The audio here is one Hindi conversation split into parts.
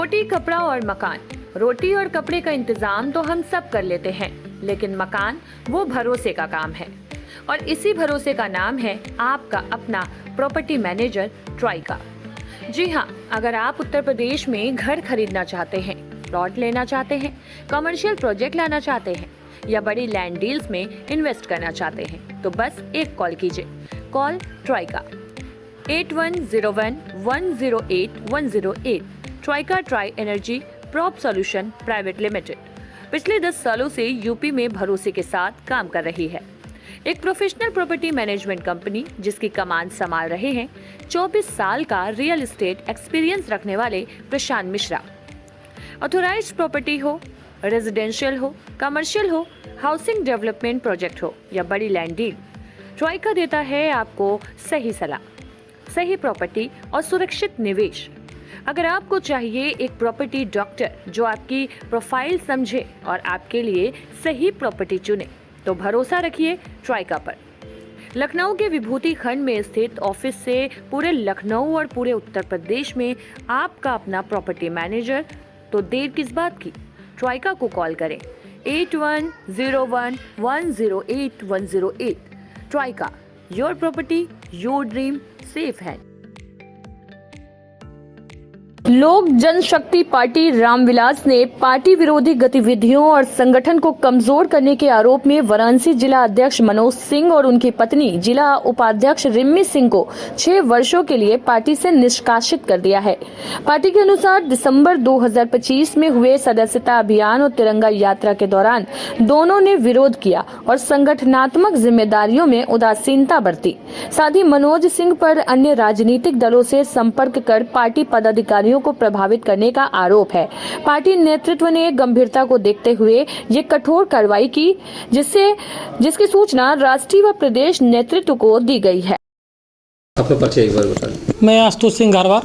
रोटी, कपड़ा और मकान। रोटी और कपड़े का इंतजाम तो हम सब कर लेते हैं, लेकिन मकान वो भरोसे का काम है। और इसी भरोसे का नाम है आपका अपना प्रॉपर्टी मैनेजर ट्राइका। जी हाँ, अगर आप उत्तर प्रदेश में घर खरीदना चाहते हैं, प्लॉट लेना चाहते हैं, कमर्शियल प्रोजेक्ट लाना चाहते हैं या बड़ी लैंड डील्स में इन्वेस्ट करना चाहते हैं, तो बस एक कॉल कीजिए। Call Trika 8101108108। Trika tri energy prop solution private limited पिछले 10 सालों से यूपी में भरोसे के साथ काम कर रही है। एक प्रोफेशनल प्रॉपर्टी मैनेजमेंट कंपनी जिसकी कमान संभाल रहे हैं 24 साल का रियल एस्टेट एक्सपीरियंस रखने वाले प्रशांत मिश्रा। ऑथोराइज्ड प्रॉपर्टी हो, रेजिडेंशियल हो, कमर्शियल हो, हाउसिंग डेवलपमेंट प्रोजेक्ट हो या बड़ी लैंड डील, ट्राइका देता है आपको सही सलाह, सही प्रॉपर्टी और सुरक्षित निवेश। अगर आपको चाहिए एक प्रॉपर्टी डॉक्टर जो आपकी प्रोफाइल समझे और आपके लिए सही प्रॉपर्टी चुने, तो भरोसा रखिए ट्राइका पर। लखनऊ के विभूति खंड में स्थित ऑफिस से पूरे लखनऊ और पूरे उत्तर प्रदेश में आपका अपना प्रॉपर्टी मैनेजर, तो देर किस बात की, ट्राइका को कॉल करें 8101108108। Trika, your property your dream safe है। लोक जनशक्ति पार्टी रामविलास ने पार्टी विरोधी गतिविधियों और संगठन को कमजोर करने के आरोप में वाराणसी जिला अध्यक्ष मनोज सिंह और उनकी पत्नी जिला उपाध्यक्ष रिम्मी सिंह को 6 वर्षों के लिए पार्टी से निष्कासित कर दिया है। पार्टी के अनुसार दिसंबर 2025 में हुए सदस्यता अभियान और तिरंगा यात्रा के दौरान दोनों ने विरोध किया और संगठनात्मक जिम्मेदारियों में उदासीनता बरती। साथ ही मनोज सिंह पर अन्य राजनीतिक दलों से संपर्क कर पार्टी पदाधिकारियों को प्रभावित करने का आरोप है। पार्टी नेतृत्व ने गंभीरता को देखते हुए ये कठोर कार्रवाई की, जिसकी सूचना राष्ट्रीय व प्रदेश नेतृत्व को दी गई है। आपका परिचय एक बार बताएं। मैं आशुतोष सिंह घारवार,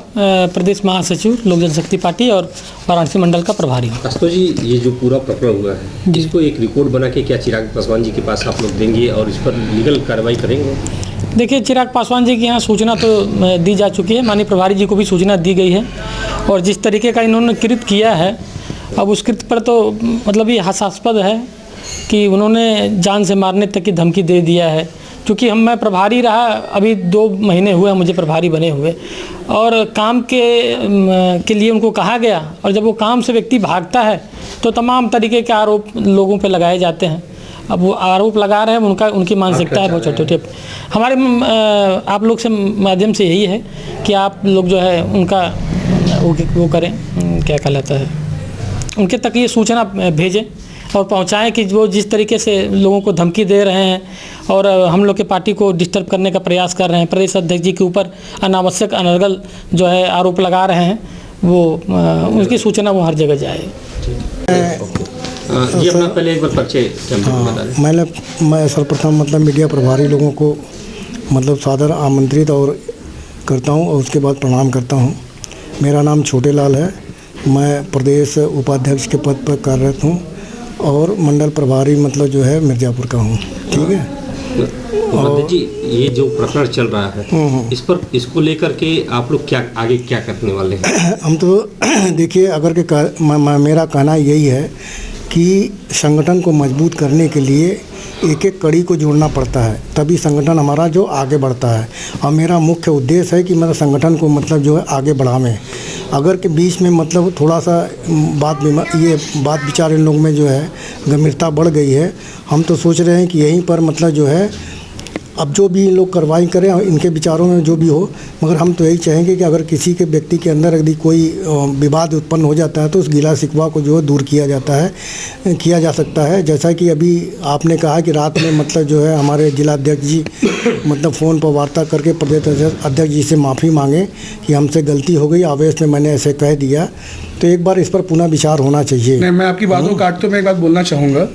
प्रदेश महासचिव लोक जनशक्ति पार्टी और वाराणसी मंडल का प्रभारी हूँ। आशुतोष जी, ये जो पूरा प्रकरण हुआ है, इसको एक रिपोर्ट बना के क्या चिराग पासवान जी के पास आप लोग देंगे और इस पर लीगल कार्रवाई करेंगे? देखिए, चिराग पासवान जी के यहाँ सूचना तो दी जा चुकी है, माननीय प्रभारी जी को भी सूचना दी गई है और जिस तरीके का इन्होंने कृत्य किया है, अब उस कृत्य पर तो मतलब ये हास्यास्पद है कि उन्होंने जान से मारने तक की धमकी दे दिया है। क्योंकि मैं प्रभारी रहा, अभी 2 महीने हुए मुझे प्रभारी बने हुए, और काम के लिए उनको कहा गया, और जब वो काम से व्यक्ति भागता है तो तमाम तरीके के आरोप लोगों पे लगाए जाते हैं। अब वो आरोप लगा रहे हैं, उनकी मानसिकता है बहुत छोटे। हमारे आप लोग से माध्यम से यही है कि आप लोग जो है उनका वो करें, क्या कहलाता है, उनके तक ये सूचना भेजें और पहुंचाएं कि वो जिस तरीके से लोगों को धमकी दे रहे हैं और हम लोग के पार्टी को डिस्टर्ब करने का प्रयास कर रहे हैं, प्रदेश अध्यक्ष जी के ऊपर अनावश्यक अनर्गल जो है आरोप लगा रहे हैं, वो उनकी सूचना वो हर जगह जाए। जी, अपना पहले एक बार परिचय बता दें। मैं सर्वप्रथम मतलब मीडिया प्रभारी लोगों को मतलब सादर आमंत्रित और करता हूं और उसके बाद प्रणाम करता हूं। मेरा नाम छोटे लाल है, मैं प्रदेश उपाध्यक्ष के पद पर कार्यरत हूं और मंडल प्रभारी मतलब जो है मिर्ज़ापुर का हूं। ठीक है। और जी, ये जो प्रकरण चल रहा है, इसको लेकर के आप लोग आगे क्या करने वाले हैं? हम तो देखिए, अगर के मेरा कहना यही है कि संगठन को मजबूत करने के लिए एक एक कड़ी को जोड़ना पड़ता है, तभी संगठन हमारा जो आगे बढ़ता है। और मेरा मुख्य उद्देश्य है कि मतलब संगठन को मतलब जो है आगे बढ़ावें। अगर के बीच में मतलब थोड़ा सा बात विचार इन लोगों में जो है गंभीरता बढ़ गई है, हम तो सोच रहे हैं कि यहीं पर मतलब जो है अब जो भी लोग कार्रवाई करें इनके विचारों में जो भी हो, मगर हम तो यही चाहेंगे कि अगर किसी के व्यक्ति के अंदर यदि कोई विवाद उत्पन्न हो जाता है तो उस गिला शिकवा को जो है दूर किया जा सकता है। जैसा कि अभी आपने कहा कि रात में मतलब जो है हमारे जिला अध्यक्ष जी मतलब फ़ोन पर वार्ता करके प्रदेश अध्यक्ष जी से माफ़ी मांगे कि हमसे गलती हो गई, आवेश में मैंने ऐसे कह दिया, तो एक बार इस पर पुनः विचार होना चाहिए। नहीं, मैं आपकी बातों को काटते मैं एक बात बोलना चाहूँगा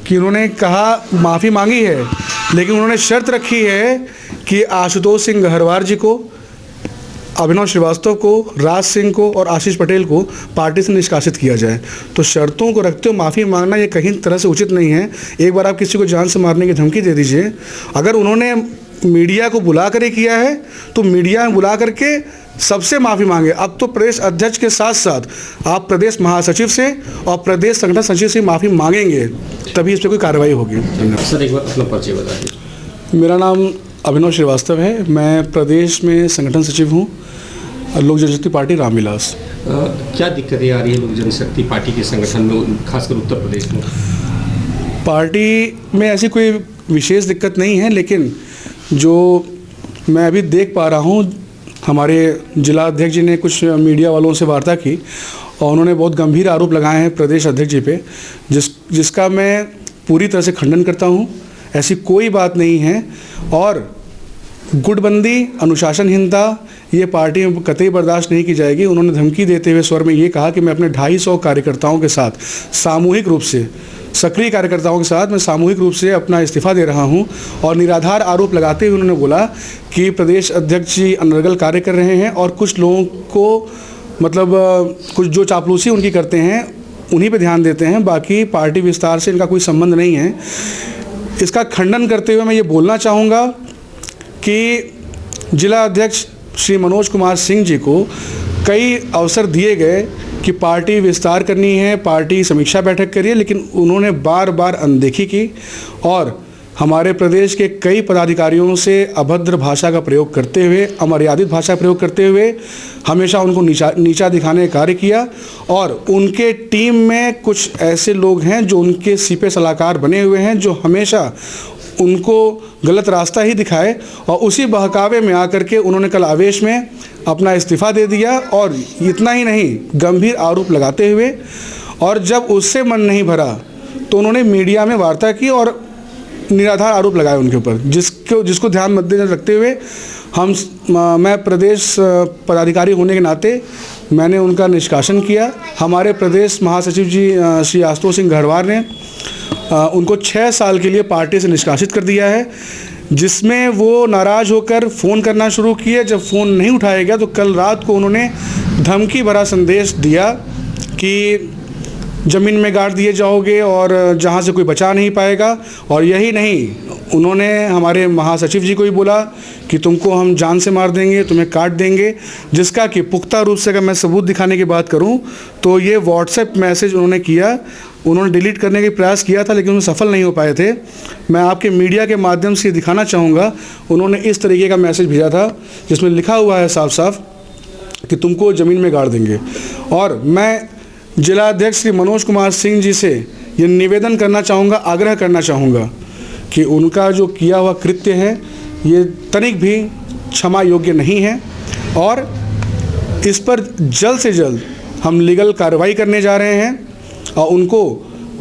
कि उन्होंने कहा माफ़ी मांगी है, लेकिन उन्होंने शर्त रखी है कि आशुतोष सिंह गहरवार जी को, अभिनव श्रीवास्तव को, राज सिंह को और आशीष पटेल को पार्टी से निष्कासित किया जाए। तो शर्तों को रखते हुए माफ़ी मांगना ये कहीं तरह से उचित नहीं है। एक बार आप किसी को जान से मारने की धमकी दे दीजिए, अगर उन्होंने मीडिया को बुला कर किया है तो मीडिया में बुला करके सबसे माफ़ी मांगे। अब तो प्रदेश अध्यक्ष के साथ साथ आप प्रदेश महासचिव से और प्रदेश संगठन सचिव से माफ़ी मांगेंगे, तभी इस पर कोई कार्रवाई होगी। सर एक बार अपना परिचय बताइए। मेरा नाम अभिनव श्रीवास्तव है, मैं प्रदेश में संगठन सचिव हूँ, लोक जनशक्ति पार्टी रामविलास। क्या दिक्कतें आ रही है लोक जनशक्ति पार्टी के संगठन में, खासकर उत्तर प्रदेश में? पार्टी में ऐसी कोई विशेष दिक्कत नहीं है, लेकिन जो मैं अभी देख पा रहा हूँ, हमारे जिला अध्यक्ष जी ने कुछ मीडिया वालों से वार्ता की और उन्होंने बहुत गंभीर आरोप लगाए हैं प्रदेश अध्यक्ष जी पे, जिसका मैं पूरी तरह से खंडन करता हूँ। ऐसी कोई बात नहीं है और गुटबंदी, अनुशासनहीनता ये पार्टी में कतई बर्दाश्त नहीं की जाएगी। उन्होंने धमकी देते हुए स्वर में ये कहा कि मैं अपने 250 कार्यकर्ताओं के साथ सामूहिक रूप से, सक्रिय कार्यकर्ताओं के साथ मैं सामूहिक रूप से अपना इस्तीफा दे रहा हूं और निराधार आरोप लगाते हुए उन्होंने बोला कि प्रदेश अध्यक्ष जी अनर्गल कार्य कर रहे हैं और कुछ लोगों को मतलब कुछ जो चापलूसी उनकी करते हैं उन्हीं पे ध्यान देते हैं, बाकी पार्टी विस्तार से इनका कोई संबंध नहीं है। इसका खंडन करते हुए मैं ये बोलना चाहूँगा कि जिला अध्यक्ष श्री मनोज कुमार सिंह जी को कई अवसर दिए गए कि पार्टी विस्तार करनी है, पार्टी समीक्षा बैठक करिए, लेकिन उन्होंने बार बार अनदेखी की और हमारे प्रदेश के कई पदाधिकारियों से अभद्र भाषा का प्रयोग करते हुए, अमर्यादित भाषा का प्रयोग करते हुए हमेशा उनको नीचा दिखाने का कार्य किया। और उनके टीम में कुछ ऐसे लोग हैं जो उनके सीपे सलाहकार बने हुए हैं, जो हमेशा उनको गलत रास्ता ही दिखाए, और उसी बहकावे में आकर के उन्होंने कल आवेश में अपना इस्तीफा दे दिया। और इतना ही नहीं, गंभीर आरोप लगाते हुए, और जब उससे मन नहीं भरा तो उन्होंने मीडिया में वार्ता की और निराधार आरोप लगाए उनके ऊपर, जिसको ध्यान मद्देनजर रखते हुए मैं प्रदेश पदाधिकारी होने के नाते मैंने उनका निष्कासन किया। हमारे प्रदेश महासचिव जी श्री आशुतोष सिंह गहरवार ने उनको 6 साल के लिए पार्टी से निष्कासित कर दिया है, जिसमें वो नाराज़ होकर फ़ोन करना शुरू किए। जब फ़ोन नहीं उठाया गया तो कल रात को उन्होंने धमकी भरा संदेश दिया कि ज़मीन में गाड़ दिए जाओगे और जहाँ से कोई बचा नहीं पाएगा। और यही नहीं, उन्होंने हमारे महासचिव जी को भी बोला कि तुमको हम जान से मार देंगे, तुम्हें काट देंगे, जिसका कि पुख्ता रूप से अगर मैं सबूत दिखाने की बात करूं तो ये व्हाट्सएप मैसेज उन्होंने किया, उन्होंने डिलीट करने का प्रयास किया था लेकिन उन्हें सफल नहीं हो पाए थे। मैं आपके मीडिया के माध्यम से दिखाना चाहूँगा, उन्होंने इस तरीके का मैसेज भेजा था जिसमें लिखा हुआ है साफ साफ कि तुमको ज़मीन में गाड़ देंगे। और मैं जिला अध्यक्ष श्री मनोज कुमार सिंह जी से ये निवेदन करना चाहूँगा, आग्रह करना चाहूँगा कि उनका जो किया हुआ कृत्य है ये तनिक भी क्षमा योग्य नहीं है और इस पर जल्द से जल्द हम लीगल कार्रवाई करने जा रहे हैं। और उनको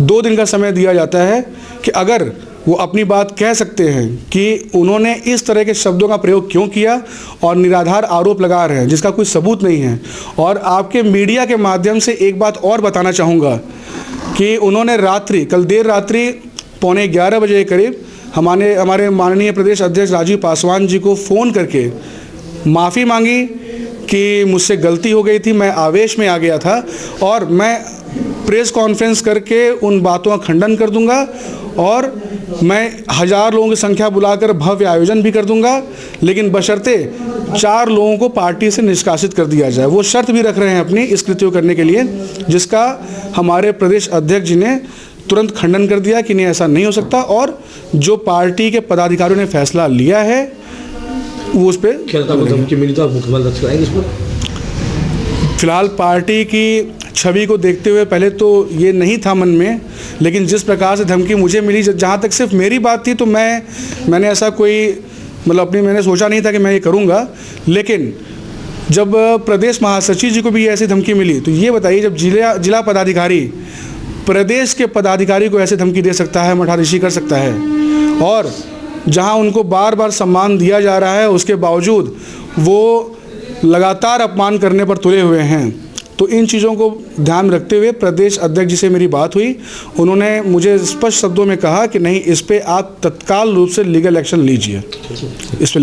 2 दिन का समय दिया जाता है कि अगर वो अपनी बात कह सकते हैं कि उन्होंने इस तरह के शब्दों का प्रयोग क्यों किया और निराधार आरोप लगा रहे हैं जिसका कोई सबूत नहीं है। और आपके मीडिया के माध्यम से एक बात और बताना चाहूँगा कि उन्होंने कल देर रात्रि 11:15 बजे के करीब हमारे माननीय प्रदेश अध्यक्ष राजीव पासवान जी को फ़ोन करके माफ़ी मांगी कि मुझसे गलती हो गई थी, मैं आवेश में आ गया था और मैं प्रेस कॉन्फ्रेंस करके उन बातों का खंडन कर दूंगा और मैं 1000 लोगों की संख्या बुलाकर भव्य आयोजन भी कर दूंगा, लेकिन बशर्ते 4 लोगों को पार्टी से निष्कासित कर दिया जाए। वो शर्त भी रख रहे हैं अपनी इस कृत्य को करने के लिए, जिसका हमारे प्रदेश अध्यक्ष जी ने तुरंत खंडन कर दिया कि नहीं, ऐसा नहीं हो सकता। और जो पार्टी के पदाधिकारियों ने फैसला लिया है वो उस पर फिलहाल पार्टी की छवि को देखते हुए पहले तो ये नहीं था मन में, लेकिन जिस प्रकार से धमकी मुझे मिली, जहाँ तक सिर्फ मेरी बात थी तो मैंने ऐसा कोई मैंने सोचा नहीं था कि मैं ये करूँगा। लेकिन जब प्रदेश महासचिव जी को भी ऐसी धमकी मिली तो ये बताइए, जब जिला पदाधिकारी प्रदेश के पदाधिकारी को ऐसे धमकी दे सकता है, मठाधीशी कर सकता है, और जहां उनको बार बार सम्मान दिया जा रहा है उसके बावजूद वो लगातार अपमान करने पर तुले हुए हैं, तो इन चीज़ों को ध्यान रखते हुए प्रदेश अध्यक्ष जी से मेरी बात हुई। उन्होंने मुझे स्पष्ट शब्दों में कहा कि नहीं, इस पर आप तत्काल रूप से लीगल एक्शन लीजिए, इस पर